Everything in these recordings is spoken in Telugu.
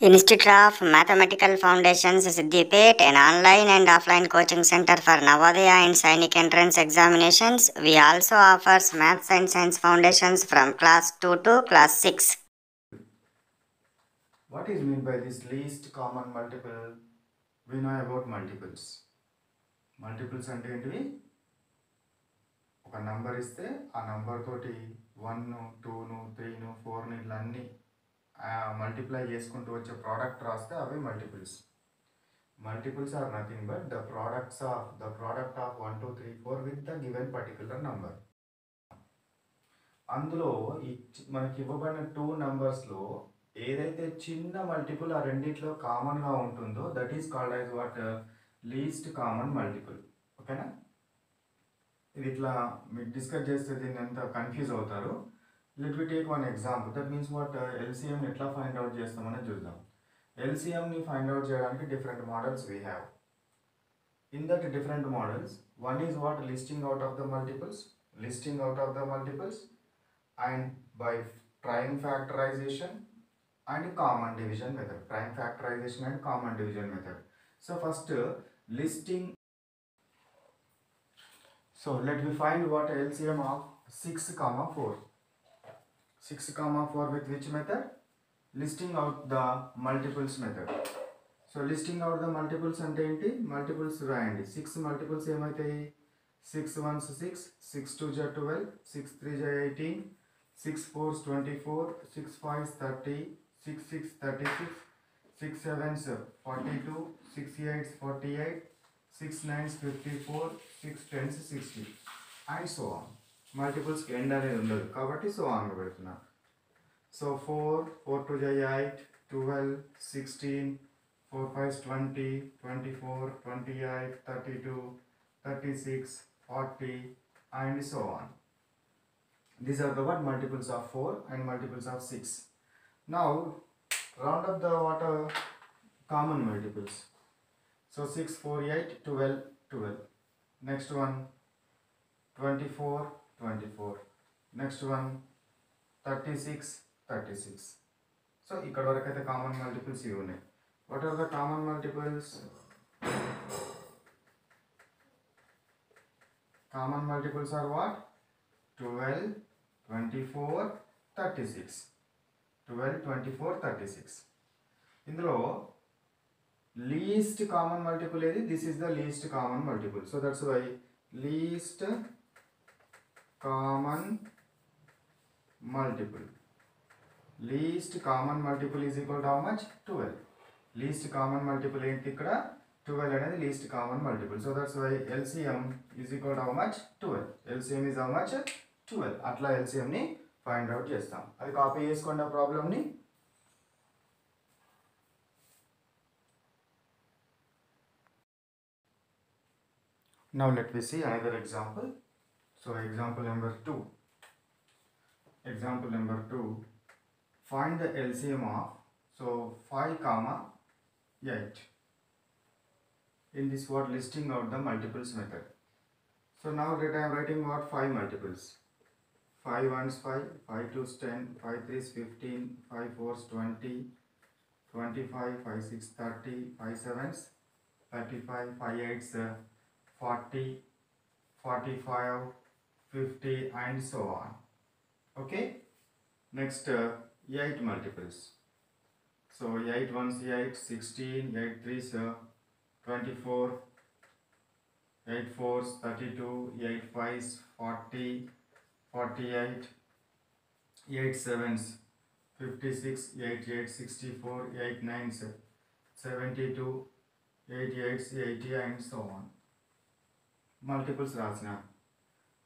Institute of Mathematical Foundations Siddipet, an online and offline coaching center for Navodaya and Sainik entrance examinations. We also offers Maths and Science Foundations from class 2 to class 6. What is meant by this least common multiple? We know about multiples. Multiples అంటే ఏంటివి? ఒక నంబర్ ఇస్తే ఆ నంబర్ తోటి 1 2 3 4 ఇట్లా అన్ని మల్టిప్లై చేసుకుంటూ వచ్చే ప్రోడక్ట్ రాస్తే అవి multiples. Multiples are nothing but the product of 1 2 3 4 with the given particular number. అందులో మనకి ఇవ్వబడిన 2 నంబర్స్లో ఏదైతే చిన్న మల్టిపుల్ ఆ రెండిట్లో కామన్గా ఉంటుందో that is called as what least common multiple. ఓకేనా? ఇది ఇట్లా మీకు డిస్కస్ చేస్తే దీన్ని ఎంత కన్ఫ్యూజ్ అవుతారు. Let we take one example. That means what LCM ఎట్లా ఫైండ్ అవుట్ చేస్తామని చూద్దాం. ఎల్సిఎంని ఫైండ్ అవుట్ చేయడానికి different models we have. In that different models, one is what listing out of the multiples and by prime factorization and common division method. Prime factorization and common division method. So first listing. So let me find what LCM of 6 comma 4. 6 comma 4 with which method? Listing out the multiples method. So listing out the multiples అంటే ఏంటి? మల్టిపుల్స్ రాయండి. 6 మల్టిపుల్స్ ఏమవుతాయి? 6 1s 6, 6 2s 12, 6 3s 18, 6 4s 24, 6 5s 30, 6 6 36, 6 7s 42, 6 8s 48, 6 9s 54, 6 10s 60 and so on. మల్టిపుల్స్కి ఎండ్ అనేది ఉండదు కాబట్టి సో ఆన్గా పెడుతున్నాను. So 4 4 2s 8, 12, 16, 4 5s 20, 24, 28, 32, 36, 40 and so on. These are the what multiples of 4 and multiples of 6. Now round up the what common multiples. So 6, 4, 8, 12, 12. Next one 24, 24. Next one 36, 36. So ఇక్కడ వరకు అయితే కామన్ మల్టిపుల్స్ ఇవి ఉన్నాయి. What are the common multiples? Common multiples are what? 12, 24, 36. 12, 24, 36. ఇందులో least common multiple ఏది? This is the least common multiple. So that's why least common multiple. Least common multiple is equal to how much? 12. Least common multiple ఏంటి ఇక్కడ? 12 అనేది least common multiple. So that's why LCM is equal to how much? 12. LCM is how much? 12. అట్లా LCM ని ఫైండ్ అవుట్ చేస్తాం. అది కాపీ చేసుకోండి ఆ ప్రాబ్లమ్ని. Now let me see another example. So example number 2. Example number 2. Find the LCM of 5 comma 8. In this word listing out the multiples method. So now that I am writing what 5 multiples. 5 1s 5, 5 2s 10, 5 3s 15, 5 4s 20, 25, 5 6 30, 5 7s 35, 5 8s 40, 45, 50 and so on. Okay. Next 8 multiples. So 8 1s 8, 16, 8 3s 24, 8 4s 32, 8 5s 40, 48, 8 7s 56, 8 8s 64, 8 9s 72, 8 8s 80 and so on. Multiples రాసిన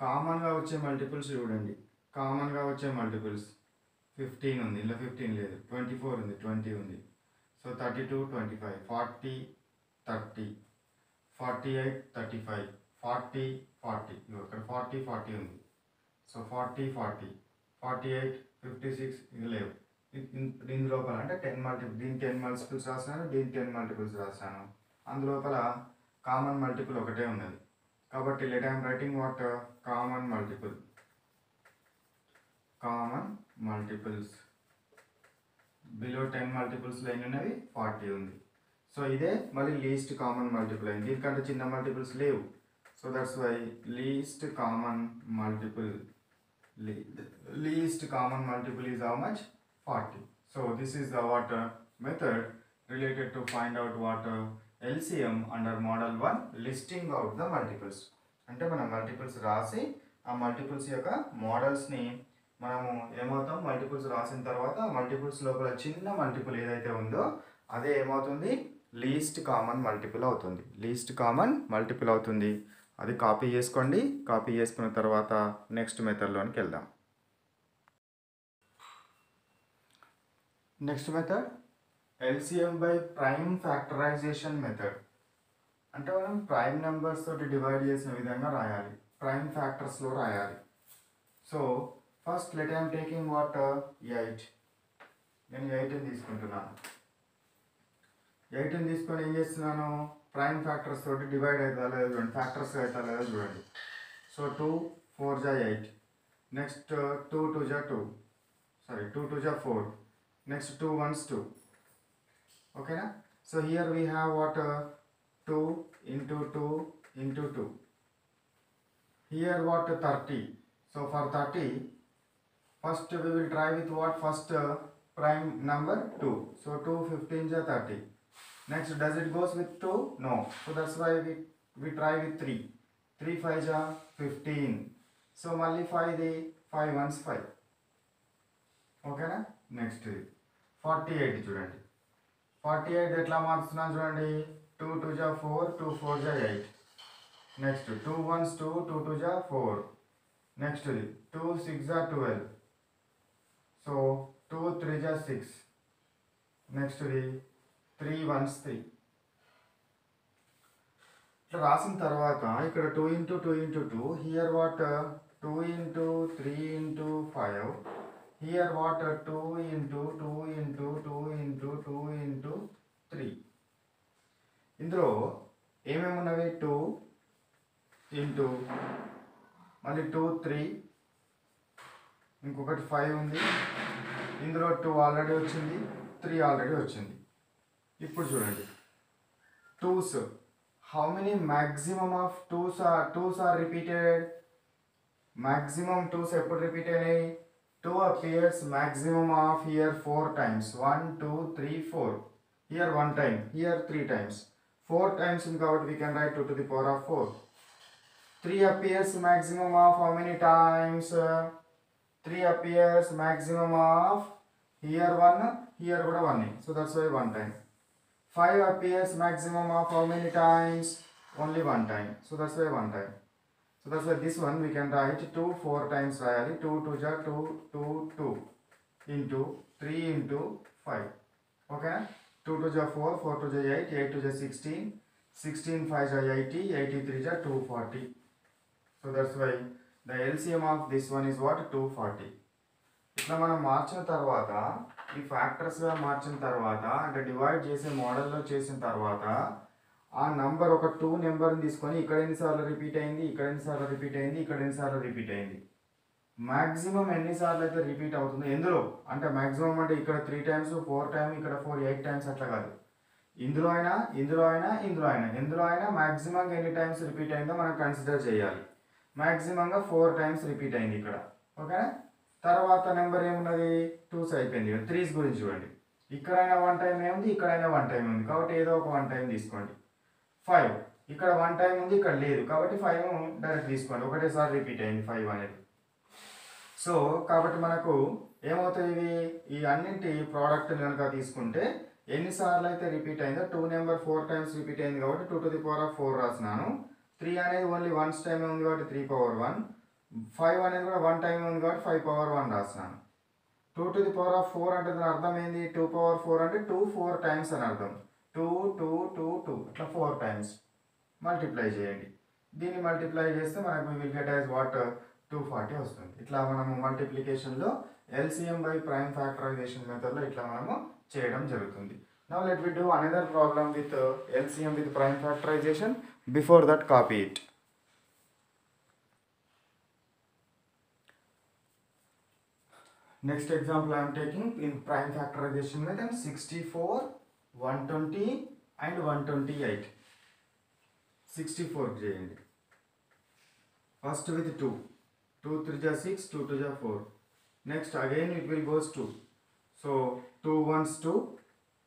కామన్గా వచ్చే మల్టిపుల్స్ చూడండి. కామన్గా వచ్చే మల్టిపుల్స్ 15 ఉంది, ఇలా 15 లేదు. 24 ఉంది, 20 ఉంది. సో 32, 25, 40, 30, 48, 35, 40, 40. ఇక్కడ 40, 40 ఉంది. సో 40, 40, 48, 56 ఇది లేవు. దీని లోపల అంటే 10 మల్టిపుల్, దీని 10 మల్టిపుల్స్ రాసాను, దీని 10 మల్టిపుల్స్ రాసాను. అందులోపల కామన్ మల్టిపుల్ ఒకటే ఉన్నది కాబట్టి let I'm writing what common multiple. common multiples. Below 10 మల్టిపుల్స్లో ఎన్ని ఉన్నవి 40 ఉంది. సో ఇదే మళ్ళీ లీస్ట్ కామన్ మల్టిపుల్ అయింది, దీనికంటే చిన్న మల్టిపుల్స్ లేవు. So that's why least common multiple is how much? 40. So this is the what method related to find out what LCM under model 1, listing out the multiples. అంటే మనం మల్టిపుల్స్ రాసి ఆ మల్టిపుల్స్ యొక్క మోడల్స్ని మనము ఏమవుతాం, మల్టిపుల్స్ రాసిన తర్వాత మల్టిపుల్స్ లోపల చిన్న మల్టిపుల్ ఏదైతే ఉందో అదే ఏమవుతుంది, లీస్ట్ కామన్ మల్టిపుల్ అవుతుంది. లీస్ట్ కామన్ మల్టిపుల్ అవుతుంది. అది కాపీ చేసుకోండి. కాపీ చేసుకున్న తర్వాత నెక్స్ట్ మెథడ్లోనికి వెళ్దాం. Next method LCM by prime factorisation method. అంటే మనం ప్రైమ్ నెంబర్స్ తోటి డివైడ్ చేసిన విధంగా రాయాలి, ప్రైమ్ ఫ్యాక్టర్స్లో రాయాలి. So first let I'm taking what 8. నేను 8ని తీసుకుంటున్నాను. 8ని తీసుకొని ఏం చేస్తున్నాను, ప్రైమ్ ఫ్యాక్టర్స్ తోటి డివైడ్ అవుతా లేదా చూడండి, ఫ్యాక్టర్స్ అవుతా లేదా చూడండి. సో 2 4 జా 8, నెక్స్ట్ 2 2 జా 2, 2 2 జా 4, నెక్స్ట్ 2 1s 2. ఓకేనా. So here we have what 2 into 2 into 2. Here what 30. So for 30, first we will try with what, first prime number 2. So 2 15 ja 30. Next, does it goes with 2? No. So that's why we try with 3. 3 5 ja 15. So mali 5 the 5 1s 5. Okay na. Next 48 చూడండి. 48 ఎట్లా మార్చుతున్నాను చూడండి. 2 2 ja 4, 2 4 ja 8. Next 2 1s 2, 2 2 ja 4. Next 2 6 ja 12. So 2 3 ja 6. Next 3 1s 3. ఇట్లా రాసిన తర్వాత ఇక్కడ 2 into 2 into 2. Here what 2 into 3 into 5. Here what 2 into 2 into 2 into 2 into 3. ఇందులో ఏమేమి ఉన్నవి, 2 ఇంటూ మళ్ళీ 2 3, ఇంకొకటి 5 ఉంది. ఇందులో 2 ఆల్రెడీ వచ్చింది, 3 ఆల్రెడీ వచ్చింది. ఇప్పుడు చూడండి 2s, how many maximum of 2s are repeated. Maximum 2s ఎప్పుడు రిపీట్ అయినాయి, 2 appears maximum of here 4 times. 1 2 3 4. Here 1 time, here 3 times. 4 times in covered we can write 2 to the power of 4. 3 appears maximum of how many times? 3 appears maximum of here 1, here 1. So that's why 1 time. 5 appears maximum of how many times? Only 1 time. So that's why 1 time. So that's why this one we can write 2 4 times rayali. 2 2 ja 2 2 2 into 3 into 5. Okay. 2 2 ja 4, 4 2 ja 8, 8 2 ja 16, 16 5 ja 80, 83 ja 240. So that's why the LCM of this one is what, 240. ఇట్లా మనం మార్చిన తర్వాత ఈ ఫ్యాక్టర్స్గా మార్చిన తర్వాత అంటే డివైడ్ చేసే మోడల్లో చేసిన తర్వాత ఆ నంబర్ ఒక 2 నెంబర్ని తీసుకొని ఇక్కడ ఎన్నిసార్లు రిపీట్ అయింది, ఇక్కడ ఎన్నిసార్లు రిపీట్ అయింది, ఇక్కడ ఎన్నిసార్లు రిపీట్ అయింది, మ్యాక్సిమం ఎన్నిసార్లు అయితే రిపీట్ అవుతుందో ఎందులో అంటే మ్యాక్సిమం అంటే ఇక్కడ 3 times 4 times ఇక్కడ 4 8 times అట్లా కాదు, ఇందులో అయినా ఇందులో అయినా ఇందులో అయినా ఎందులో అయినా మ్యాక్సిమంగా ఎన్ని టైమ్స్ రిపీట్ అయిందో మనం కన్సిడర్ చేయాలి. మ్యాక్సిమంగా 4 times రిపీట్ అయింది ఇక్కడ. ఓకేనా. తర్వాత నెంబర్ ఏమున్నది, 2s అయిపోయింది. 3s గురించి చూడండి, ఇక్కడైనా 1 time ఏముంది, ఇక్కడైనా 1 time ఉంది, కాబట్టి ఏదో ఒక 1 time తీసుకోండి. 5 ఇక్కడ 1 time ఉంది, ఇక్కడ లేదు, కాబట్టి 5 డైరెక్ట్ తీసుకోండి, ఒకటేసారి రిపీట్ అయింది 5 అనేది. సో కాబట్టి మనకు ఏమవుతాయి, ఈ అన్నింటి ప్రోడక్ట్ కనుక తీసుకుంటే ఎన్నిసార్లు అయితే రిపీట్ అయిందో 2 నెంబర్ 4 times రిపీట్ అయింది కాబట్టి 2 to the power of 4 రాసినాను. 3 అనేది ఓన్లీ 1 time ఉంది కాబట్టి 3 power 1. 5 అనేది కూడా 1 time ఉంది కాబట్టి 5 power 1 రాసినాను. 2 to the power of 4 అంటే దాని అర్థం ఏంది, 2 power 4 అంటే 2 4 times అని అర్థం. 2 2 2 2 ఇట్లా 4 times మల్టిప్లై చేయండి. దీన్ని మల్టిప్లై చేస్తే మనకు విల్ గెట్ యాజ్ వాట్ 240 వస్తుంది. ఇట్లా మనము మల్టిప్లికేషన్లో LCM బై ప్రైమ్ ఫ్యాక్టరైజేషన్ మెథడ్లో ఇట్లా మనము చేయడం జరుగుతుంది. Now let we do another problem with LCM with prime factorisation. Before that copy it. Next example I am taking in prime factorization method 64, 120 and 128. 64 చేయండి. First with 2. 2 3 ja 6, 2 2 ja 4. Next again it will goes 2. So 2 ones 2.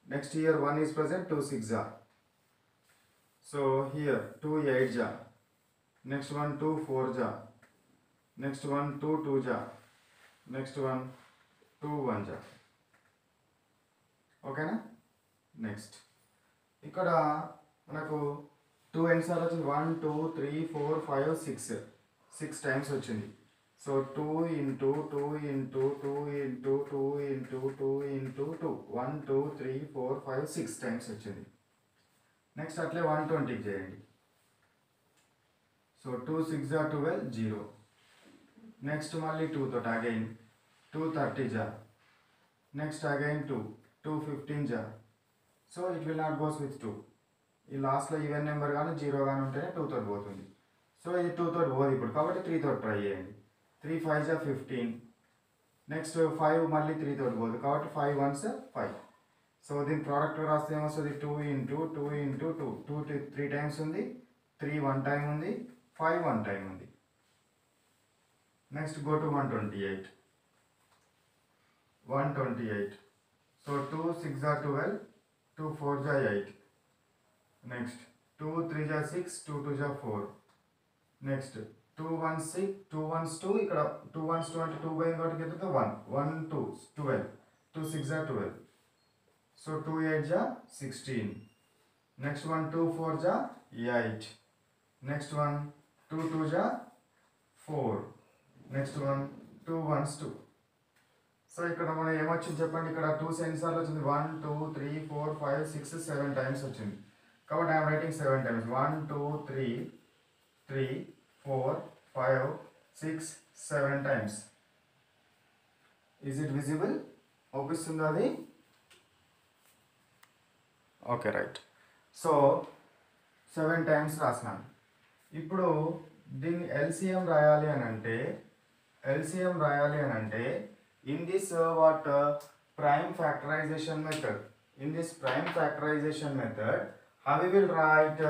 Next here 1 is present, 2 6 ja. So here 2 8 ja. Next one 2 4 ja. Next one 2 2 ja. Next one 2 1 ja. ఓకేనా. నెక్స్ట్ ఇక్కడ మనకు 2 ఎన్నిసార్లు వచ్చింది, 1 2 3 4 5 6 6 టైమ్స్ వచ్చింది. So 2 into 2 into 2 into 2 into 2 into 2 1 2 3 4 5 6 times వచ్చింది. నెక్స్ట్ అట్లే 120 చేయండి. సో 2 6 జా 12 0. నెక్స్ట్ మళ్ళీ 2 తోటి అగైన్ 2 30 జా. నెక్స్ట్ అగైన్ 2 2 15 జా. So it will not goes with 2. ఈ లాస్ట్లో ఈవెన్ నెంబర్ కానీ 0 కానీ ఉంటేనే 2 తోటి పోతుంది. సో ఇది 2 తోటి పోదు ఇప్పుడు, కాబట్టి 3 తోటి ట్రై చేయండి. 3 5 జా 15. నెక్స్ట్ 5 మళ్ళీ 3 తోటి పోదు, కాబట్టి 5 1s 5. సో దీని ప్రోడక్ట్ రాస్తే ఏమొస్తుంది, 2 ఇంటూ 2 ఇంటూ 2 2 3 టైమ్స్ ఉంది, 3 1 టైం ఉంది, 5 1 టైం ఉంది. Next go to 128. 128. So 2 6 ja 12, 2 4 ja 8. Next 2 3 ja 6, 2 2 ja 4. Next 2 1 6, 2 1s 2, ఇక్కడ 2 1s 2 అంటే 2 పోయింది కాబట్టి ఎంత 1 1 2 12, 2 6 ja 12. So 2 8 ja 16. Next one 2 4 ja 8. Next one 2 2 ja 4. Next one 2 1s 2. So ఇక్కడ మనం ఏమొచ్చింది చెప్పండి, ఇక్కడ 2 ఎన్నిసార్లు వచ్చింది, 1 2 3 4 5 6 7 టైమ్స్ వచ్చింది. కాబట్టి I'm writing 7 times. 1 2 3 3 4 5 6 7 times. Is it visible? అవుపిస్తుంది అది? Okay right. సో 7 టైమ్స్ రాసినాను. ఇప్పుడు దీన్ని ఎల్సిఎం రాయాలి అని అంటే in this prime factorization method, how we will write,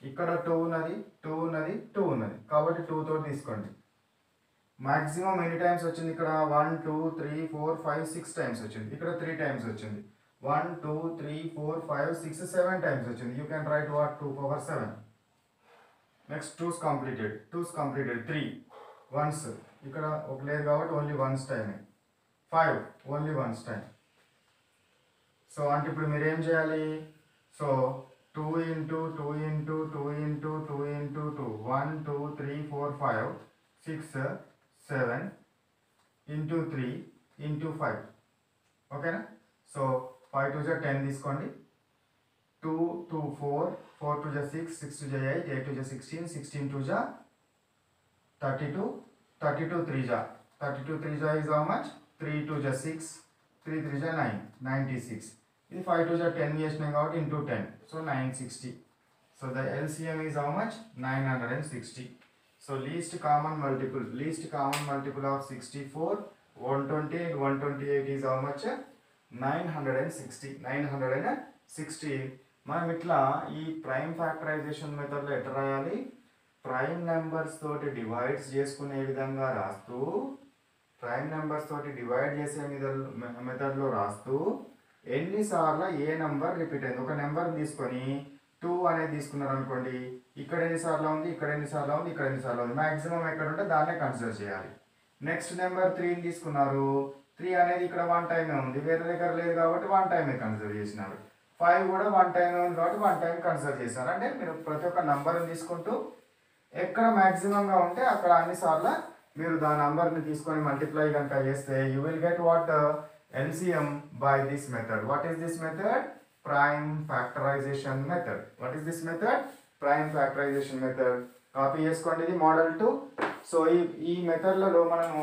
ఇక్కడ 2 ఉన్నది 2 ఉన్నది 2 ఉన్నది కాబట్టి 2 తోటి తీసుకోండి. మాక్సిమం ఎన్ని టైమ్స్ వచ్చింది ఇక్కడ, 1 2 3 4 5 6 టైమ్స్ వచ్చింది. ఇక్కడ 3 టైమ్స్ వచ్చింది. 1 2 3 4 5 6 7 టైమ్స్ వచ్చింది. You can write what 2 power 7. Next 2's completed 3 once ఇక్కడ ఒక లేదు కాబట్టి only once time. 5 only once time. So అంటే ఇప్పుడు మీరు ఏం చేయాలి, so 2 into 2 into 2 into 2 into 2 1 2 3 4 5 6 7 into 3 into 5. ఓకేనా. సో 5 2 జా 10 తీసుకోండి. 2 2 4 4 2 జా 6 6 2 జా 8 8 2 జా 16 16 2 జా 32 32 3 జా 32 3 జా is how much, 3 2 జా 6 3 3 జా 9 96. ఇది 5 2 జా 10 చేసినాం కాబట్టి into 10, so 960. So the LCM is how much, 960. So least common multiple of 64 120 and 128 is how much, 960. మనం ఇట్లా ఈ ప్రైమ్ ఫ్యాక్టరైజేషన్ మెథడ్లో ఎట్లా రాయాలి, ప్రైమ్ నెంబర్స్ తోటి డివైడ్స్ చేసుకునే విధంగా రాస్తూ, ప్రైమ్ నెంబర్స్ తోటి డివైడ్ చేసే మెథడ్లో రాస్తూ ఎన్నిసార్లు ఏ నెంబర్ రిపీట్ అయింది. ఒక నెంబర్ తీసుకొని 2 అనేది తీసుకున్నారు అనుకోండి, ఇక్కడ ఎన్నిసార్లు ఉంది, ఇక్కడ ఎన్నిసార్లు ఉంది, ఇక్కడ ఎన్నిసార్లు ఉంది, మ్యాక్సిమం ఎక్కడ ఉంటే దాన్నే కన్సిడర్ చేయాలి. నెక్స్ట్ నెంబర్ 3 తీసుకున్నారు, 3 అనేది ఇక్కడ 1 టైమే ఉంది, వేరే దగ్గర లేదు కాబట్టి 1 టైమే కన్సిడర్ చేసినారు. 5 కూడా 1 టైమే ఉంది కాబట్టి 1 టైం కన్సిడర్ చేశారు. అంటే మీరు ప్రతి ఒక్క నెంబర్ని తీసుకుంటూ ఎక్కడ మ్యాక్సిమంగా ఉంటే అక్కడ అన్నిసార్లు మీరు దాని నంబర్ని తీసుకొని మల్టిప్లై కనుక చేస్తే you will get what, LCM by this method. What is this method? Prime factorization method. What is this method? Prime factorization method. Copy చేసుకోండి ఇది మోడల్ 2. సో ఈ మెథడ్లలో మనము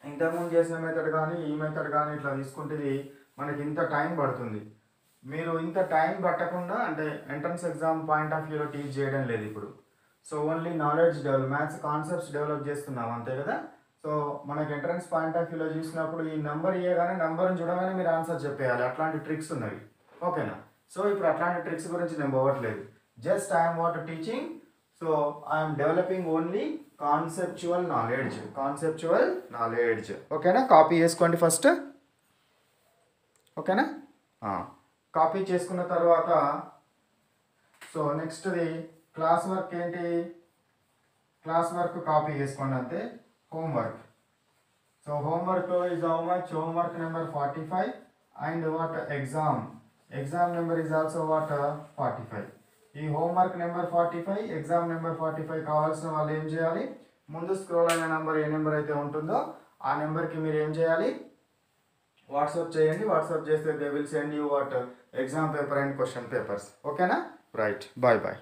ఇంతకుముందు చేసిన మెథడ్ కానీ ఈ మెథడ్ కానీ ఇట్లా తీసుకుంటే మనకి ఇంత టైం పడుతుంది. మీరు ఇంత టైం పట్టకుండా అంటే ఎంట్రన్స్ ఎగ్జామ్ పాయింట్ ఆఫ్ వ్యూలో టీచ్ చేయడం లేదు ఇప్పుడు. So only knowledge develop, maths concepts develop చేస్తున్నాం అంతే కదా. సో మనకి ఎంట్రన్స్ పాయింట్ ఆఫ్ వ్యూలో చూసినప్పుడు ఈ నెంబర్ ఇవ్వగానే నెంబర్ని చూడగానే మీరు ఆన్సర్ చెప్పేయాలి. అట్లాంటి ట్రిక్స్ ఉన్నవి. ఓకేనా? సో ఇప్పుడు అట్లాంటి ట్రిక్స్ గురించి నేను పోవట్లేదు. Just I'm what teaching. So I'm developing only conceptual knowledge. ఓకేనా? కాపీ చేసుకోండి ఫస్ట్. ఓకేనా? కాపీ చేసుకున్న తర్వాత సో నెక్స్ట్ది క్లాస్ వర్క్ ఏంటి? క్లాస్ వర్క్ కాపీ చేసుకోండి అంతే. homework. So homework is how much? Homework number 45 and what exam number is also what 45. ఈ homework number 45 exam number 45 కావాల్సిన వాళ్ళు ఏం చేయాలి? ముందు స్క్రోల్ అయిన నెంబర్ ఏ నెంబర్ అయితే ఉంటుందో ఆ నెంబర్కి మీరు ఏం చేయాలి? వాట్సాప్ చేయండి. వాట్సాప్ చేస్తే they will send you what exam paper and question papers. ఓకేనా? రైట్. Bye bye.